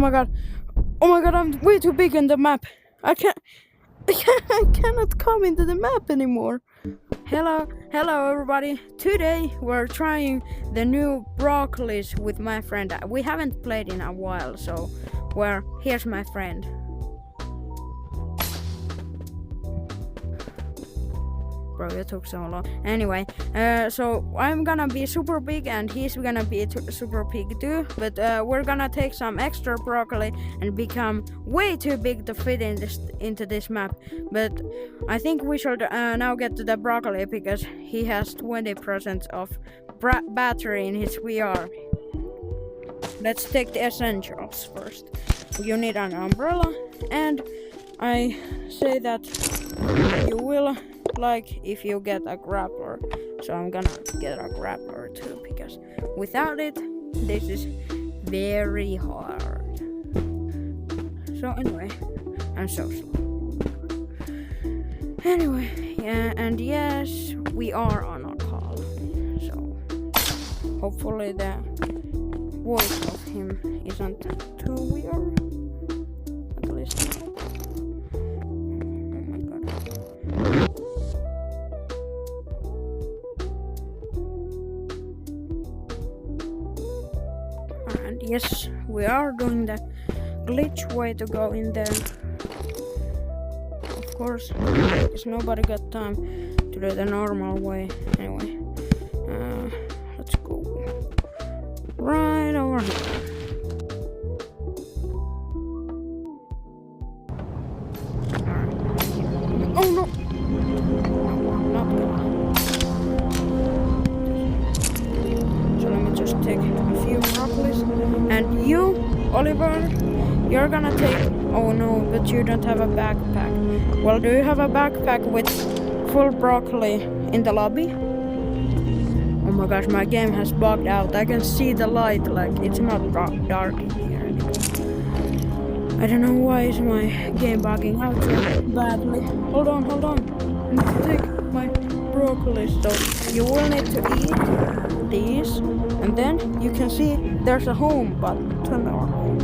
my god. Oh my god, I'm way too big in the map. I cannot come into the map anymore. Hello everybody. Today we're trying the new broccolis with my friend. We haven't played in a while, so here's my friend. Bro, it took so long. Anyway, so I'm gonna be super big and he's gonna be super big too. But we're gonna take some extra broccoli and become way too big to fit into this map. But I think we should now get to the broccoli because he has 20% of battery in his VR. Let's take the essentials first. You need an umbrella, and I say that you will like if you get a grappler, so I'm gonna get a grappler too because without it this is very hard. So anyway, I'm so slow. Anyway, yeah, and yes, we are on a call, so hopefully the voice of him isn't too weird, at least. And yes, we are doing the glitch way to go in there. Of course, because nobody got time to do the normal way. Anyway, let's go right over here. Oh no! Not gonna. So let me just take a few broccolis. And you, Oliver, you're gonna take... Oh no, but you don't have a backpack. Well, do you have a backpack with full broccoli in the lobby? Oh my gosh, my game has bugged out. I can see the light, like it's not dark in here anymore. I don't know why is my game bugging out so badly. Hold on. I need to take my broccoli. So you will need to eat these, and then you can see there's a home button.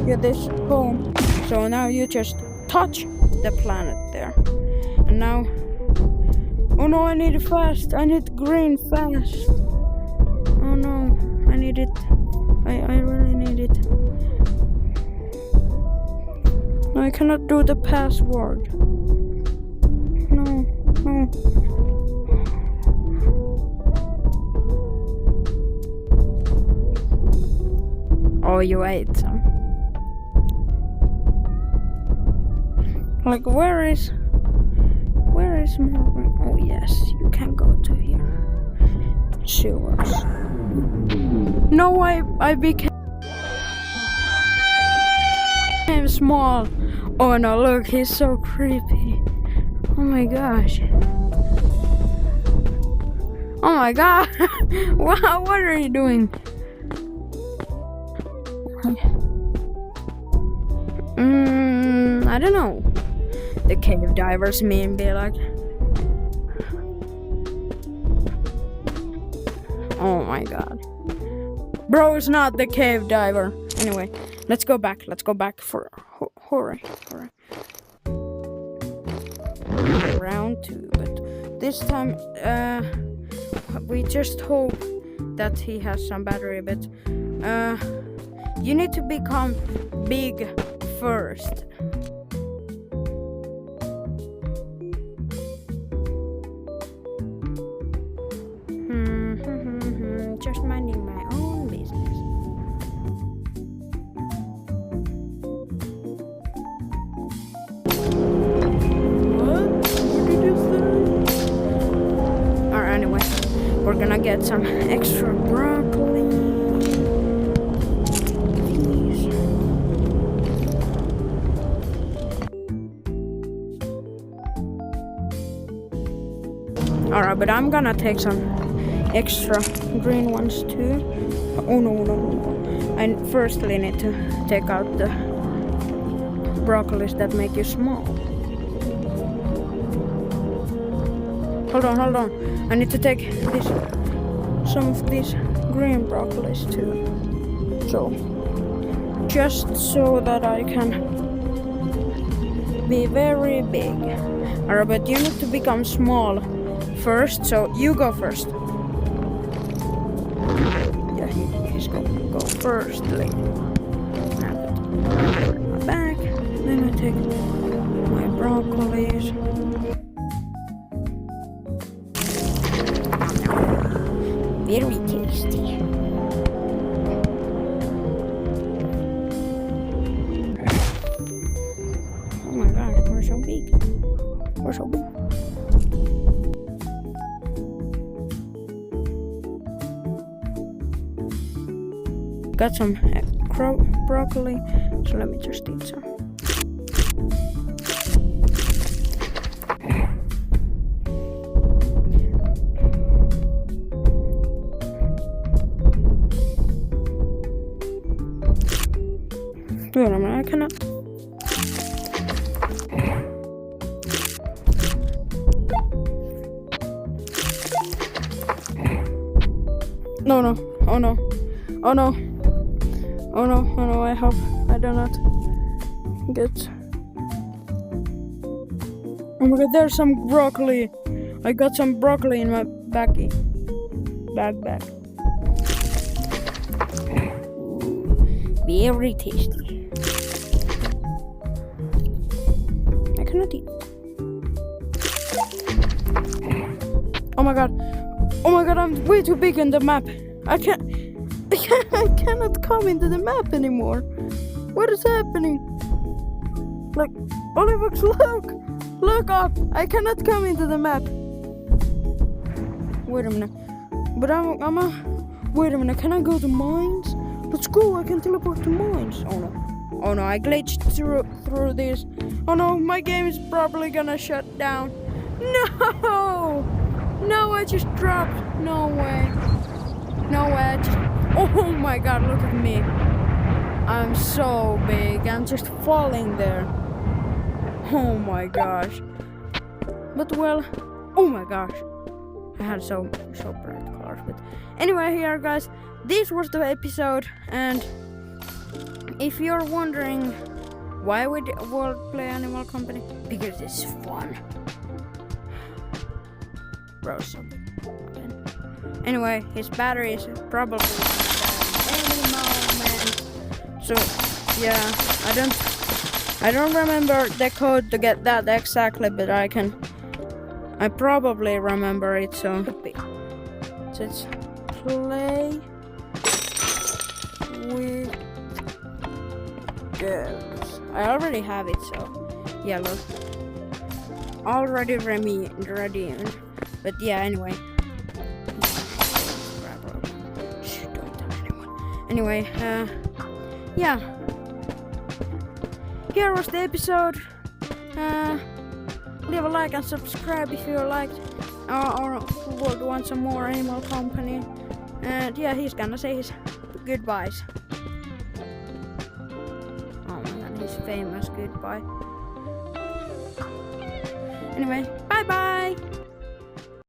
Yeah, this home. So now you just touch the planet there. And now... Oh no, I need it fast. I need green fast. Oh no, I need it. I really need it. No, I cannot do the password. No. Oh, you ate some. Like, where is more? Oh yes, you can go to here. Sewers. No, I became small. Oh no, look, he's so creepy. Oh my gosh. Oh my god. Wow, what are you doing? I don't know. The cave divers mean be like... Oh my god. Bro is not the cave diver. Anyway, let's go back for hurry. Round 2, but this time we just hope that he has some battery, but you need to become big first. Just minding my own business. What did you say? Alright, anyway, we're gonna get some extra broccoli. Alright, but I'm gonna take some extra green ones too. Oh no. I firstly need to take out the broccolis that make you small. Hold on. I need to take some of these green broccolis too. So just so that I can be very big. Alright, but you need to become small first, so you go first. Yeah, he's gonna go first. Like, now put my back, then I take my broccolis. Very tasty. Oh my god, we're so big. We're so big. Got some broccoli, so let me just eat some. Wait a minute, I cannot. No, no, oh no, oh no, oh no, oh no, I hope I do not get. Oh my god, there's some broccoli. I got some broccoli in my backpack. Very tasty. I cannot eat. Oh my god. Oh my god, I'm way too big in the map. I cannot come into the map anymore. What is happening? Like, Oliver, look up. I cannot come into the map. Wait a minute. But wait a minute, can I go to mines? Let's go, I can teleport to mines. Oh no. Oh no, I glitched through this. Oh no, my game is probably gonna shut down. No! No, I just dropped. No way. No way, oh my god, look at me. I'm so big. I'm just falling there. Oh my gosh. But well, oh my gosh. I had so bright colors. But anyway, here guys, this was the episode. And if you're wondering why we will play Animal Company, because it's fun. Bro, so big. Anyway, his battery is probably any moment. So yeah, I don't remember the code to get that exactly, but I probably remember it. So it's play with girls. I already have it, so yeah, look, already ready. But yeah, anyway. Anyway, yeah. Here was the episode. Leave a like and subscribe if you liked or would want some more Animal Company. And yeah, he's gonna say his goodbyes. Oh my god, his famous goodbye. Anyway, bye bye!